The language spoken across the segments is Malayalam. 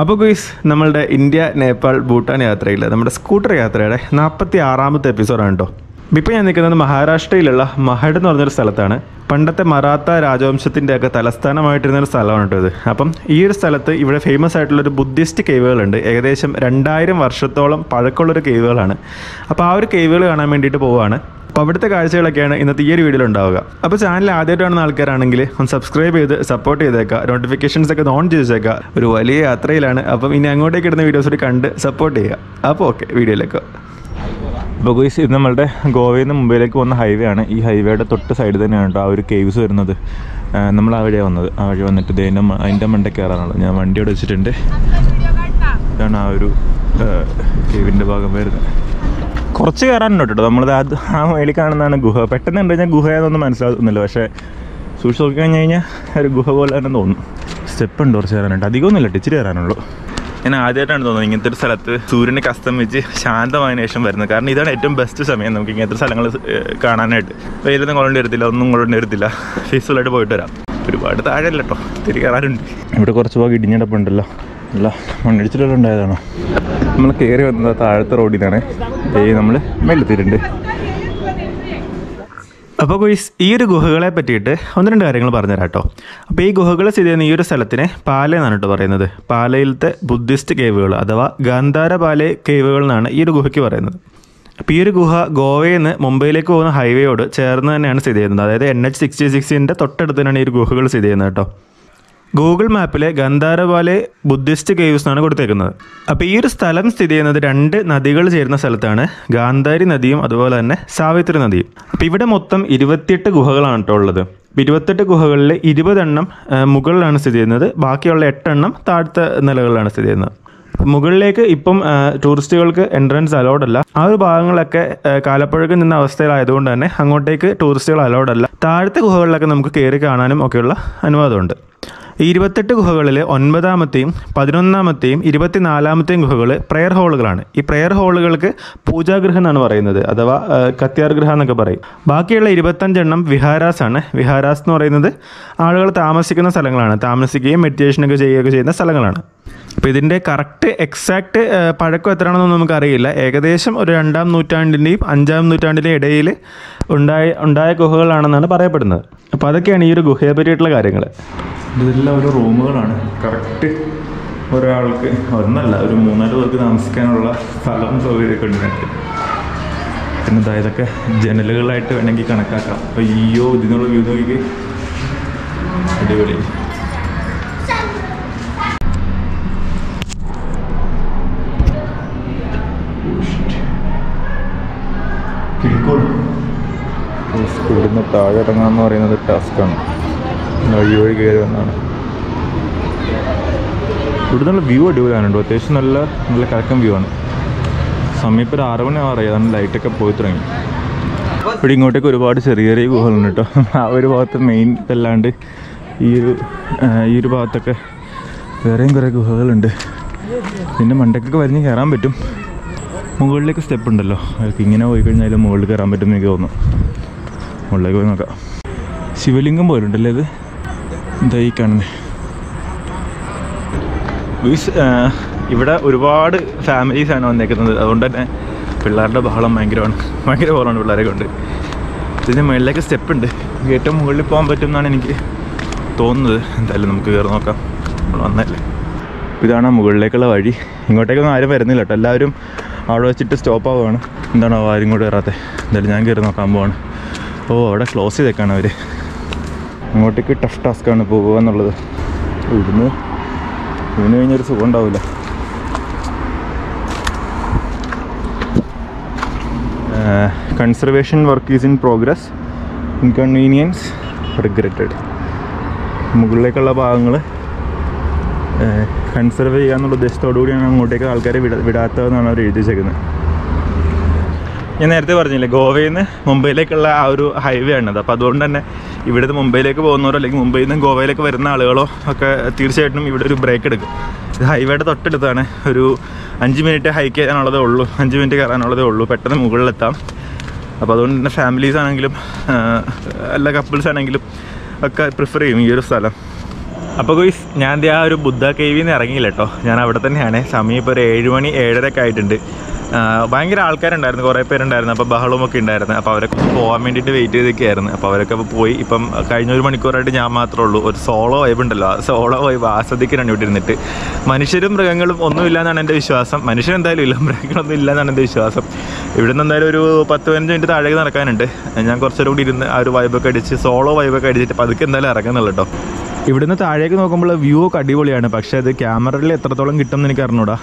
അപ്പോൾ ഗൈസ് നമ്മളുടെ ഇന്ത്യ നേപ്പാൾ ഭൂട്ടാൻ യാത്രയിൽ നമ്മുടെ സ്കൂട്ടർ യാത്രയുടെ 46ാമത്തെ എപ്പിസോഡാണ് കേട്ടോ. ഇപ്പോൾ ഞാൻ നിൽക്കുന്നത് മഹാരാഷ്ട്രയിലുള്ള മഹഡ് എന്ന് പറഞ്ഞൊരു സ്ഥലത്താണ്. പണ്ടത്തെ മറാത്ത രാജവംശത്തിൻ്റെയൊക്കെ തലസ്ഥാനമായിട്ടിരുന്നൊരു സ്ഥലമാണ് കേട്ടോ ഇത്. അപ്പം ഈ ഒരു സ്ഥലത്ത് ഇവിടെ ഫേമസ് ആയിട്ടുള്ളൊരു ബുദ്ധിസ്റ്റ് കേവുകളുണ്ട്. ഏകദേശം 2000 വർഷത്തോളം പഴക്കമുള്ളൊരു കേവുകളാണ്. അപ്പോൾ ആ ഒരു കേവുകൾ കാണാൻ വേണ്ടിയിട്ട് പോവുകയാണ്. അപ്പോൾ അവിടുത്തെ കാഴ്ചകളൊക്കെയാണ് ഇന്നത്തെ ഈ ഒരു വീഡിയോയിൽ ഉണ്ടാവുക. അപ്പോൾ ചാനൽ ആദ്യമായിട്ട് കാണുന്ന ആൾക്കാരാണെങ്കിൽ ഒന്ന് സബ്സ്ക്രൈബ് ചെയ്ത് സപ്പോർട്ട് ചെയ്തേക്കുക, നോട്ടിഫിക്കേഷൻസ് ഒക്കെ ഓൺ ചെയ്തേക്കുക. ഒരു വലിയ യാത്രയിലാണ്. അപ്പം ഇനി അങ്ങോട്ടേക്ക് ഇടുന്ന വീഡിയോസ് കൂടി കണ്ട് സപ്പോർട്ട് ചെയ്യുക. അപ്പോൾ ഓക്കെ, വീഡിയോയിലേക്ക്. അപ്പോൾ ഗോയ്സ്, ഇത് നമ്മളുടെ ഗോവയിൽ നിന്ന് മുംബൈയിലേക്ക് പോകുന്ന ഹൈവേ ആണ്. ഈ ഹൈവേയുടെ തൊട്ട് സൈഡ് തന്നെയാണ് കേട്ടോ ആ ഒരു കേവ്സ് വരുന്നത്. നമ്മൾ ആ വഴിയാണ് വന്നത്. ആ വഴി വന്നിട്ട് അതിൻ്റെ മണ്ടയ്ക്ക് കയറാനുള്ളത്. ഞാൻ വണ്ടി അവിടെ വെച്ചിട്ടുണ്ട്. ഇതാണ് ആ ഒരു കേവിൻ്റെ ഭാഗം വരുന്നത്. കുറച്ച് കയറാനുണ്ട് കേട്ടോ. നമ്മളത് ആ മേളിൽ കാണുന്നതാണ് ഗുഹ. പെട്ടെന്ന് കണ്ടു കഴിഞ്ഞാൽ ഗുഹയെന്നൊന്നും മനസ്സിലാകുന്നില്ല. പക്ഷേ സൂക്ഷിച്ച് നോക്കി കഴിഞ്ഞ് കഴിഞ്ഞാൽ ഒരു ഗുഹ പോലെ തന്നെ തോന്നും. സ്റ്റെപ്പ് ഉണ്ട് കുറച്ച് കയറാനായിട്ട്. അധികമൊന്നുമില്ല, ഇച്ചിരി കയറാനുള്ളൂ. ഞാൻ ആദ്യമായിട്ടാണ് തോന്നുന്നത് ഇങ്ങനത്തെ ഒരു സ്ഥലത്ത് സൂര്യനെ അസ്തമിച്ച് ശാന്തമായതിനു ശേഷം വരുന്നത്. കാരണം ഇതാണ് ഏറ്റവും ബെസ്റ്റ് സമയം നമുക്ക് ഇങ്ങനത്തെ സ്ഥലങ്ങൾ കാണാനായിട്ട്. വെയിലൊന്നും കൊള്ളേണ്ടി വരത്തില്ല, ഒന്നും കൊള്ളേണ്ടി വരത്തില്ല. പീസ്ഫുള്ളായിട്ട് പോയിട്ട് വരാം. ഒരുപാട് താഴെയല്ല കേട്ടോ, തിരി കയറാനുണ്ട്. ഇവിടെ കുറച്ച് ഭാഗം ഇടിഞ്ഞിടപ്പുണ്ടല്ലോ. അല്ല, മണ്ണിടിച്ചിലെല്ലാം ഉണ്ടായതാണോ? നമ്മൾ കയറി വന്നത് താഴത്തെ റോഡിൽ നിന്നാണ്. നമ്മൾ മേലെത്തിയിട്ടുണ്ട്. അപ്പോൾ ഗോയ്സ്, ഈ ഒരു ഗുഹകളെ പറ്റിയിട്ട് 1-2 കാര്യങ്ങൾ പറഞ്ഞുതരാം കേട്ടോ. അപ്പോൾ ഈ ഗുഹകൾ സ്ഥിതി ചെയ്യുന്ന ഈ ഒരു സ്ഥലത്തിനെ പാല എന്നാണ് കേട്ടോ പറയുന്നത്. പാലയിലത്തെ ബുദ്ധിസ്റ്റ് കേവുകൾ അഥവാ ഗാന്ധാര പാലെ കേവുകൾ എന്നാണ് ഈ ഒരു ഗുഹയ്ക്ക് പറയുന്നത്. അപ്പോൾ ഈ ഒരു ഗുഹ ഗോവയിൽ നിന്ന് മുംബൈയിലേക്ക് പോകുന്ന ഹൈവേയോട് ചേർന്ന് തന്നെയാണ് സ്ഥിതി ചെയ്യുന്നത്. അതായത് NH-66ൻ്റെ തൊട്ടടുത്ത് തന്നെയാണ് ഈ ഒരു ഗുഹകൾ സ്ഥിതി ചെയ്യുന്നത് കേട്ടോ. ഗൂഗിൾ മാപ്പിൽ ഗന്ധാരപാലെ ബുദ്ധിസ്റ്റ് കേവ്സ് എന്നാണ് കൊടുത്തേക്കുന്നത്. അപ്പോൾ ഈ ഒരു സ്ഥലം സ്ഥിതി ചെയ്യുന്നത് 2 നദികൾ ചേരുന്ന സ്ഥലത്താണ്. ഗാന്ധാരി നദിയും അതുപോലെ തന്നെ സാവിത്രി നദിയും. അപ്പോൾ ഇവിടെ മൊത്തം 28 ഗുഹകളാണ് കേട്ടോ ഉള്ളത്. 28 ഗുഹകളിൽ 20 എണ്ണം മുകളിലാണ് സ്ഥിതി ചെയ്യുന്നത്. ബാക്കിയുള്ള 8 എണ്ണം താഴത്തെ നിലകളിലാണ് സ്ഥിതി ചെയ്യുന്നത്. മുകളിലേക്ക് ഇപ്പം ടൂറിസ്റ്റുകൾക്ക് എൻട്രൻസ് അലൗഡ് അല്ല. ആ ഒരു ഭാഗങ്ങളൊക്കെ കാലപ്പഴക്കം നിന്ന അവസ്ഥയിലായതുകൊണ്ട് തന്നെ അങ്ങോട്ടേക്ക് ടൂറിസ്റ്റുകൾ അലൗഡ് അല്ല. താഴത്തെ ഗുഹകളിലൊക്കെ നമുക്ക് കയറി കാണാനും ഒക്കെയുള്ള അനുവാദമുണ്ട്. ഈ 28 ഗുഹകളിൽ 9ാമത്തെയും 11ാമത്തെയും 24ാമത്തെയും ഗുഹകൾ പ്രെയർ ഹോളുകളാണ്. ഈ പ്രെയർ ഹോളുകൾക്ക് പൂജാഗൃഹം എന്നാണ് പറയുന്നത്, അഥവാ കത്യാർ ഗൃഹ എന്നൊക്കെ പറയും. ബാക്കിയുള്ള 25 എണ്ണം വിഹാരാസ് ആണ്. വിഹാരാസ് എന്ന് പറയുന്നത് ആളുകൾ താമസിക്കുന്ന സ്ഥലങ്ങളാണ്. താമസിക്കുകയും മെഡിറ്റേഷനൊക്കെ ചെയ്യുകയൊക്കെ ചെയ്യുന്ന സ്ഥലങ്ങളാണ്. അപ്പോൾ ഇതിൻ്റെ കറക്റ്റ് എക്സാക്റ്റ് പഴക്കം എത്രയാണെന്നൊന്നും നമുക്കറിയില്ല. ഏകദേശം ഒരു 2ാം നൂറ്റാണ്ടിൻ്റെയും 5ാം നൂറ്റാണ്ടിൻ്റെയും ഇടയിൽ ഉണ്ടായ ഗുഹകളാണെന്നാണ് പറയപ്പെടുന്നത്. അപ്പോൾ അതൊക്കെയാണ് ഈ ഒരു ഗുഹയെ പറ്റിയിട്ടുള്ള കാര്യങ്ങൾ. ഇതെല്ലാം ഓരോ റൂമുകളാണ്. കറക്റ്റ് ഒരാൾക്ക് ഒന്നല്ല, ഒരു 3-4 പേർക്ക് താമസിക്കാനുള്ള സ്ഥലവും സൗകര്യമൊക്കെ ഉണ്ട്. പിന്നെ ഇതൊക്കെ ജനലുകളായിട്ട് വേണമെങ്കിൽ കണക്കാക്കാം. അപ്പോൾ ഇതിനുള്ള വ്യൂ നോക്കി അടിപൊളി. ഇവിടുന്ന് താഴെ ഇറങ്ങാമെന്ന് പറയുന്നത് ടാസ്ക്കാണ്. വഴി കയറി വന്നാണ്. ഇവിടുന്നുള്ള വ്യൂ അടിപൊളിയാണുണ്ടോ. അത്യാവശ്യം നല്ല കറക്കം വ്യൂ ആണ്. സമയം ഇപ്പോൾ 6 മണി ആവാറായി. അതാണ് ലൈറ്റൊക്കെ പോയി തുടങ്ങി. ഇവിടെ ഇങ്ങോട്ടേക്ക് ഒരുപാട് ചെറിയ ഗുഹകളുണ്ട് കേട്ടോ. ആ ഒരു ഭാഗത്ത് മെയിൻ ഇതല്ലാണ്ട് ഈ ഒരു ഭാഗത്തൊക്കെ വേറെയും കുറേ ഗുഹകളുണ്ട്. പിന്നെ മണ്ടയ്ക്കൊക്കെ വരിഞ്ഞ് കയറാൻ പറ്റും. മുകളിലേക്ക് സ്റ്റെപ്പ് ഉണ്ടല്ലോ, അതൊക്കെ ഇങ്ങനെ പോയി കഴിഞ്ഞാൽ മുകളിൽ കയറാൻ പറ്റും എനിക്ക് തോന്നുന്നു. മുകളിലേക്ക് പോയി നോക്കാം. ശിവലിംഗം പോലുണ്ടല്ലേ ഇത്. എന്താ ഈ കാണുന്നത്? ഇവിടെ ഒരുപാട് ഫാമിലീസാണ് വന്നേക്കുന്നത്. അതുകൊണ്ട് തന്നെ പിള്ളേരുടെ ബഹളം ഭയങ്കര ബഹളമാണ് പിള്ളേരൊക്കെ ഉണ്ട്. ഇതിന് മുകളിലേക്ക് സ്റ്റെപ്പ് ഉണ്ട്. ഏറ്റവും മുകളിൽ പോകാൻ പറ്റും എന്നാണ് എനിക്ക് തോന്നുന്നത്. എന്തായാലും നമുക്ക് കയറി നോക്കാം. നമ്മൾ വന്നല്ലേ. ഇതാണ് മുകളിലേക്കുള്ള വഴി. ഇങ്ങോട്ടേക്കൊന്നും ആരും വരുന്നില്ല കേട്ടോ. എല്ലാവരും അവിടെ വെച്ചിട്ട് സ്റ്റോപ്പ് ആവുകയാണ്. എന്താണോ ആരും ഇങ്ങോട്ട് കയറാത്തത്? എന്തായാലും ഞാൻ കയറി നോക്കാൻ പോവാണ്. അവിടെ ക്ലോസ് ചെയ്തേക്കാണ് അവർ. അങ്ങോട്ടേക്ക് ടഫ് ടാസ്ക്കാണ് പോകുക എന്നുള്ളത്. ഇവിടുന്ന് കഴിഞ്ഞൊരു സുഖം ഉണ്ടാവില്ല. Conservation work is in progress, inconvenience regretted. മുകളിലേക്കുള്ള ഭാഗങ്ങൾ കൺസർവ് ചെയ്യാന്നുള്ള ഉദ്ദേശത്തോടു കൂടിയാണ് അങ്ങോട്ടേക്ക് ആൾക്കാരെ വിടാത്തതെന്നാണ് അവർ എഴുതി വെച്ചേക്കുന്നത്. ഞാൻ നേരത്തെ പറഞ്ഞില്ലേ, ഗോവയിൽ നിന്ന് മുംബൈയിലേക്കുള്ള ആ ഒരു ഹൈവേ ആണത്. അപ്പോൾ അതുകൊണ്ട് തന്നെ ഇവിടുന്ന് മുംബൈയിലേക്ക് പോകുന്നവരോ അല്ലെങ്കിൽ മുംബൈയിൽ നിന്ന് ഗോവയിലേക്ക് വരുന്ന ആളുകളോ ഒക്കെ തീർച്ചയായിട്ടും ഇവിടെ ഒരു ബ്രേക്ക് എടുക്കും. ഇത് ഹൈവേയുടെ തൊട്ടടുത്താണ്. ഒരു 5 മിനിറ്റ് ഹൈക്ക് ചെയ്യാനുള്ളതേ ഉള്ളൂ, 5 മിനിറ്റ് കയറാനുള്ളതേ ഉള്ളൂ. പെട്ടെന്ന് മുകളിലെത്താം. അപ്പോൾ അതുകൊണ്ട് തന്നെ ഫാമിലീസ് ആണെങ്കിലും അല്ല കപ്പിൾസ് ആണെങ്കിലും ഒക്കെ പ്രിഫർ ചെയ്യും ഈ ഒരു സ്ഥലം. അപ്പോൾ ഗോയ്സ് ഞാൻ ആ ഒരു ബുദ്ധ കേവിൽ നിന്ന് ഇറങ്ങിയില്ല കേട്ടോ. ഞാൻ അവിടെ തന്നെയാണ്. സമയം ഇപ്പോൾ ഒരു 7 മണി 7:30 ആയിട്ടുണ്ട്. ഭയങ്കര ആൾക്കാരുണ്ടായിരുന്നു, കുറേ പേരുണ്ടായിരുന്നു. അപ്പോൾ ബഹളമൊക്കെ ഉണ്ടായിരുന്നു. അപ്പോൾ അവരൊക്കെ പോകാൻ വേണ്ടിയിട്ട് വെയിറ്റ് ചെയ്തൊക്കെയായിരുന്നു. അപ്പോൾ അവരൊക്കെ പോയി. ഇപ്പം കഴിഞ്ഞ 1 മണിക്കൂറായിട്ട് ഞാൻ മാത്രമേ ഉള്ളൂ. ഒരു സോളോ വൈബ് ഉണ്ടല്ലോ, ആ സോളോ വൈബ് ആസ്വദിക്കാനാണ് ഇവിടെ ഇരുന്നിട്ട്. മനുഷ്യരും മൃഗങ്ങളും ഒന്നുമില്ല എന്നാണ് എൻ്റെ വിശ്വാസം. മനുഷ്യരെന്തായാലും ഇല്ല, മൃഗങ്ങളൊന്നും ഇല്ല എന്നാണ് എൻ്റെ വിശ്വാസം. ഇവിടെ നിന്ന് എന്തായാലും ഒരു 10-15 മിനിറ്റ് താഴേക്ക് നടക്കാനുണ്ട്. ഞാൻ കുറച്ചുകൂടി കൂടി ഇരുന്ന് ആ ഒരു വൈബൊക്കെ അടിച്ച് സോളോ വൈബൊക്കെ അടിച്ചിട്ട് പതുക്കെ എന്തായാലും ഇറങ്ങുന്നുള്ളൂ കേട്ടോ. ഇവിടുന്ന് താഴേക്ക് നോക്കുമ്പോൾ വ്യൂ ഒക്കെ അടിപൊളിയാണ്. പക്ഷേ അത് ക്യാമറയിൽ എത്രത്തോളം കിട്ടുമെന്ന് എനിക്ക് അറിഞ്ഞൂടാ.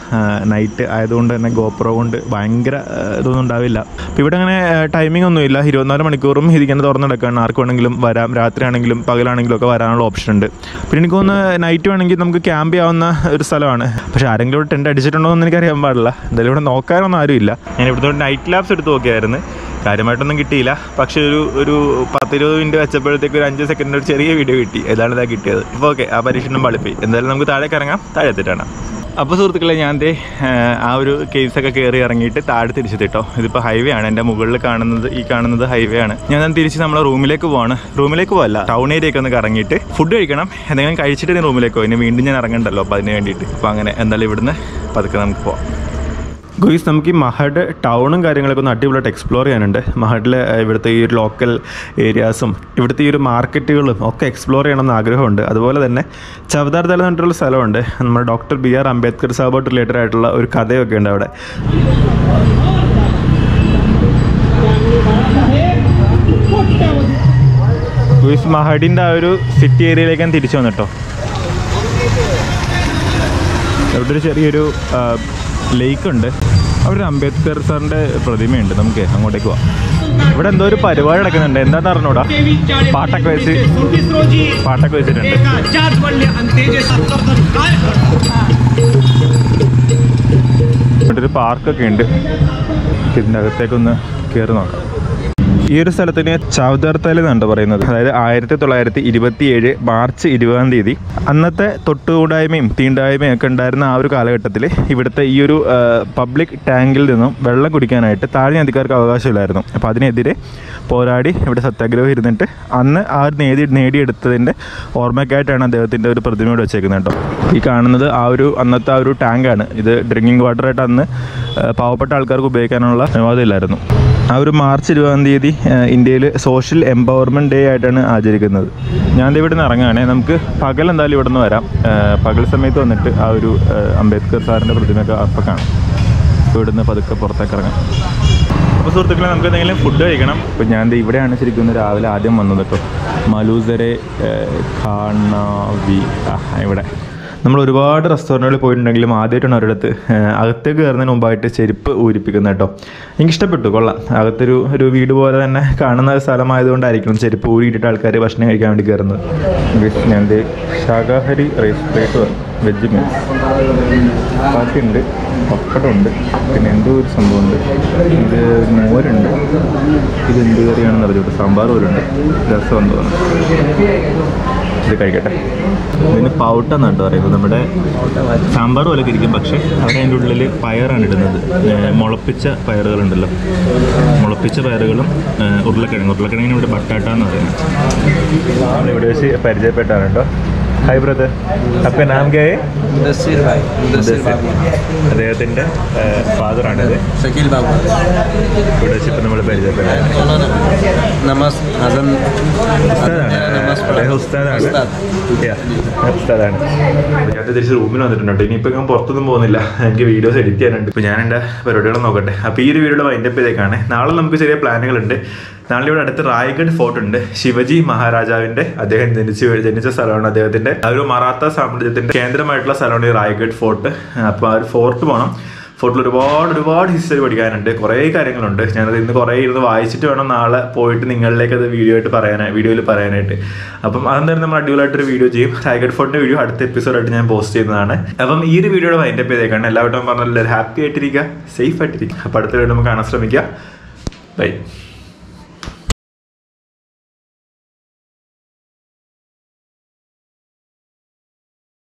നൈറ്റ് ആയതുകൊണ്ട് തന്നെ ഗോപ്രോ കൊണ്ട് ഭയങ്കര ഇതൊന്നും ഉണ്ടാവില്ല. അപ്പോൾ ഇവിടെ അങ്ങനെ ടൈമിംഗ് ഒന്നുമില്ല. 24 മണിക്കൂറും ഇതിങ്ങനെ തുറന്നെടുക്കുകയാണ്. ആർക്ക് വേണമെങ്കിലും വരാം. രാത്രിയാണെങ്കിലും പകലാണെങ്കിലും ഒക്കെ വരാനുള്ള ഓപ്ഷൻ ഉണ്ട്. പിന്നെ എനിക്ക് തോന്നുന്നു നൈറ്റ് വേണമെങ്കിൽ നമുക്ക് ക്യാമ്പ് ചെയ്യാവുന്ന ഒരു സ്ഥലമാണ്. പക്ഷേ ആരെങ്കിലും ഇവിടെ ടെൻറ്റ് അടിച്ചിട്ടുണ്ടോ എന്ന് എനിക്കറിയാൻ പാടില്ല. എന്തായാലും ഇവിടെ നോക്കാനൊന്നും ആരുമില്ല. ഞാൻ ഇവിടുത്തെ നൈറ്റ് ലാബ്സ് എടുത്ത് നോക്കിയായിരുന്നു. കാര്യമായിട്ടൊന്നും കിട്ടിയില്ല. പക്ഷേ ഒരു 10-20 മിനിറ്റ് വെച്ചപ്പോഴത്തേക്ക് ഒരു 5 സെക്കൻഡ് ഒരു ചെറിയ വീഡിയോ കിട്ടി. ഏതാണ് ഇതാ കിട്ടിയത്. ഇപ്പോൾ ഓക്കെ, ആ പരീക്ഷണം പളിപ്പോയി. എന്തായാലും നമുക്ക് താഴേക്ക് ഇറങ്ങാം. താഴെ എത്തിയിട്ടാണ്. അപ്പോൾ സുഹൃത്തുക്കളെ, ഞാൻ ആ ഒരു കേവ്സൊക്കെ കയറി ഇറങ്ങിയിട്ട് താഴെ തിരിച്ചെത്തിട്ടോ. ഇതിപ്പോൾ ഹൈവേ ആണ്. എൻ്റെ മുകളിൽ കാണുന്നത് ഹൈവേ ആണ്. ഞാൻ തിരിച്ച് നമ്മളെ റൂമിലേക്ക് പോവാണ്. റൂമിലേക്ക് പോകല്ല, ടൗൺ ഏരിയയൊക്കെ ഒന്ന് കറങ്ങിയിട്ട് ഫുഡ് കഴിക്കണം. എന്തെങ്കിലും കഴിച്ചിട്ട് ഞാൻ റൂമിലേക്ക് പോകും. ഇനി വീണ്ടും ഞാൻ ഇറങ്ങണ്ടല്ലോ അപ്പോൾ അതിന് വേണ്ടിയിട്ട്. അപ്പോൾ അങ്ങനെ എന്തായാലും ഇവിടുന്ന് പതുക്കെ നമുക്ക് പോവാം. ഗോയ്സ്, നമുക്ക് ഈ മഹഡ് ടൗണും കാര്യങ്ങളൊക്കെ ഒന്ന് അടിപൊളിയായിട്ട് എക്സ്പ്ലോർ ചെയ്യാനുണ്ട്. മഹഡിൽ ഇവിടുത്തെ ഈ ഒരു ലോക്കൽ ഏരിയാസും ഇവിടുത്തെ ഈ ഒരു മാർക്കറ്റുകളും ഒക്കെ എക്സ്പ്ലോർ ചെയ്യണമെന്ന് ആഗ്രഹമുണ്ട്. അതുപോലെ തന്നെ ചവദാർ തല എന്ന് പറഞ്ഞിട്ടുള്ള സ്ഥലമുണ്ട്. നമ്മുടെ ഡോക്ടർ BR അംബേദ്കർ സാബോട്ട് റിലേറ്റഡ് ആയിട്ടുള്ള ഒരു കഥയൊക്കെ ഉണ്ട് അവിടെ. ഗോയ്സ്, മഹഡിൻ്റെ ആ ഒരു സിറ്റി ഏരിയയിലേക്ക് ഞാൻ തിരിച്ചു വന്നിട്ടോ. അവിടെ ഒരു ചെറിയൊരു ലേക്കുണ്ട്. അവിടെ ഒരു അംബേദ്കർ സാറിൻ്റെ പ്രതിമയുണ്ട്. നമുക്ക് അങ്ങോട്ടേക്ക് പോവാം. ഇവിടെ എന്തോ ഒരു പരിപാടി നടക്കുന്നുണ്ട്. എന്താണെന്ന് അറിഞ്ഞൂടാ. പാട്ടൊക്കെ വെച്ചിട്ടുണ്ട്. ഇവിടെ ഒരു പാർക്കൊക്കെ ഉണ്ട്. ഇതിൻ്റെ അകത്തേക്കൊന്ന് കയറി നോക്കാം. ഈ ഒരു സ്ഥലത്തിന് ചവദാർ തല എന്നാണ് പറയുന്നത്. അതായത് 1927 മാർച്ച് 20-ാം തീയതി അന്നത്തെ തൊട്ടുകൂടായ്മയും തീണ്ടായ്മയും ഒക്കെ ഉണ്ടായിരുന്ന ആ ഒരു കാലഘട്ടത്തിൽ ഇവിടുത്തെ ഈ ഒരു പബ്ലിക് ടാങ്കിൽ നിന്നും വെള്ളം കുടിക്കാനായിട്ട് താഴ്ന്ന ജാതിക്കാർക്ക് അവകാശമില്ലായിരുന്നു. അപ്പോൾ അതിനെതിരെ പോരാടി ഇവിടെ സത്യാഗ്രഹം ഇരുന്നിട്ട് അന്ന് ആ നേടിയെടുത്തതിൻ്റെ ഓർമ്മയ്ക്കായിട്ടാണ് അദ്ദേഹത്തിൻ്റെ ഒരു പ്രതിമയോട് വെച്ചേക്കുന്നത് കേട്ടോ. ഈ കാണുന്നത് അന്നത്തെ ആ ഒരു ടാങ്കാണ്. ഇത് ഡ്രിങ്കിങ് വാട്ടറായിട്ട് അന്ന് പാവപ്പെട്ട ആൾക്കാർക്ക് ഉപയോഗിക്കാനുള്ള അനുവാദമില്ലായിരുന്നു. ആ ഒരു മാർച്ച് 20-ാം തീയതി ഇന്ത്യയിൽ സോഷ്യൽ എംപവർമെൻറ്റ് ഡേ ആയിട്ടാണ് ആചരിക്കുന്നത്. ഞാൻ ഇവിടെ നിന്ന് ഇറങ്ങുകയാണെ. നമുക്ക് പകൽ എന്തായാലും ഇവിടെ നിന്ന് വരാം. പകൽ സമയത്ത് വന്നിട്ട് ആ ഒരു അംബേദ്കർ സാറിൻ്റെ പ്രതിമയൊക്കെ അപ്പം കാണാം. ഇവിടെ നിന്ന് പതുക്കെ പുറത്തേക്ക് ഇറങ്ങാം. അപ്പോൾ സുഹൃത്തുക്കളെ, നമുക്ക് എന്തെങ്കിലും ഫുഡ് കഴിക്കണം. അപ്പോൾ ഞാൻ ഇവിടെയാണ് ശരിക്കും രാവിലെ ആദ്യം വന്നത് കേട്ടോ. മലൂസരെ ഖാണാവി. ഇവിടെ നമ്മൾ ഒരുപാട് റെസ്റ്റോറൻറ്റുകളിൽ പോയിട്ടുണ്ടെങ്കിലും ആദ്യമായിട്ടാണ് ഒരിടത്ത് അകത്തേക്ക് കയറുന്നതിന് മുമ്പായിട്ട് ചെരുപ്പ് ഊരിപ്പിക്കുന്നത് കേട്ടോ. എനിക്കിഷ്ടപ്പെട്ടു, കൊള്ളാം. അകത്തൊരു വീട് പോലെ തന്നെ കാണുന്ന സ്ഥലമായതുകൊണ്ടായിരിക്കണം ചെരുപ്പ് ഊരിയിട്ടിട്ട് ആൾക്കാർ ഭക്ഷണം കഴിക്കാൻ വേണ്ടി കയറുന്നത്. ഞാൻ ശാകാഹാരി റൈസ് പ്ലേറ്റ് വെജ് മീൽസ് ചപ്പാത്തിയുണ്ട്, പപ്പടമുണ്ട്, പിന്നെ എന്തോ ഒരു സംഭവമുണ്ട്. ഇത് മോരുണ്ട്. ഇത് എന്ത് കറിയാണെന്ന് അറിഞ്ഞു. സാമ്പാർ പോലുണ്ട്, രസം എന്തോ. ഇത് കഴിക്കട്ടെ. ഇതിന് പൗട്ടെന്നാണ് പറയുന്നത്. നമ്മുടെ സാമ്പാർ പോലൊക്കെ ഇരിക്കും, പക്ഷേ അവിടെ അതിൻ്റെ ഉള്ളിൽ പയറാണ് ഇടുന്നത്. മുളപ്പിച്ച പയറുകളുണ്ടല്ലോ, മുളപ്പിച്ച പയറുകളും ഉരുളക്കിഴങ്ങിന് ഇവിടെ ബട്ടാട്ട എന്ന് പറയുന്നത്. ഇവിടെ വെച്ച് പരിചയപ്പെട്ടാണ് കേട്ടോ. हाय ब्रदर, आपका नाम क्या है? मुदस्सिर भाई। അദ്ദേഹത്തിൻ്റെ ഫാദറാണിത്. ഷക്കീൽ ബാബു. ഇവിടെ വെച്ച് ഇപ്പം നമ്മൾ പരിചയപ്പെടാൻ നമസ് ഹസൻ ഉസ്താദാണ്. ഞാൻ തിരിച്ച് റൂമിൽ വന്നിട്ടുണ്ട്. ഇനിയിപ്പോൾ ഞാൻ പുറത്തൊന്നും പോകുന്നില്ല. എനിക്ക് വീഡിയോസ് എഡിറ്റ് ചെയ്യാനുണ്ട്. ഇപ്പോൾ ഞാൻ എൻ്റെ പരിപാടികൾ നോക്കട്ടെ. അപ്പോൾ ഈ ഒരു വീഡിയോയുടെ വൈൻഡപ്പ് ചെയ്തേക്കാണ്. നാളെ നമുക്ക് ചെറിയ പ്ലാനുകളുണ്ട്. നാളെ ഇവിടെ അടുത്ത് റായ്ഗഡ് ഫോർട്ട് ഉണ്ട്. ശിവജി മഹാരാജാവിൻ്റെ അദ്ദേഹം ജനിച്ച സ്ഥലമാണ്. അദ്ദേഹത്തിൻ്റെ ആ ഒരു മറാത്ത സാമ്രാജ്യത്തിൻ്റെ കേന്ദ്രമായിട്ടുള്ള സ്ഥലമാണ് ഈ റായ്ഗഡ് ഫോർട്ട്. അപ്പോൾ ആ ഒരു ഫോർട്ട് പോകണം. ഫോർട്ടിൽ ഒരുപാട് ഹിസ്റ്ററി പഠിക്കാനുണ്ട്. കുറേ കാര്യങ്ങളുണ്ട്. ഞാനത് ഇന്ന് കുറേ ഇരുന്ന് വായിച്ചിട്ട് വേണം നാളെ പോയിട്ട് നിങ്ങളിലേക്ക് അത് വീഡിയോയിൽ പറയാനായിട്ട്. അപ്പം അതെന്തായാലും നമ്മൾ അടിപൊളിയായിട്ടൊരു വീഡിയോ ചെയ്യും. റായ്ഗഡ് ഫോർട്ടിൻ്റെ വീഡിയോ അടുത്ത എപ്പിസോഡായിട്ട് ഞാൻ പോസ്റ്റ് ചെയ്യുന്നതാണ്. അപ്പം ഈ ഒരു വീഡിയോയുടെ വൈൻഡപ്പ് ചെയ്തേക്കാണ്. എല്ലാവരും പറഞ്ഞാൽ ഹാപ്പി ആയിട്ടിരിക്കുക, സേഫ് ആയിട്ടിരിക്കുക. അപ്പോൾ അടുത്ത വീഡിയോ നമുക്ക് കാണാൻ ശ്രമിക്കുക. ബൈ.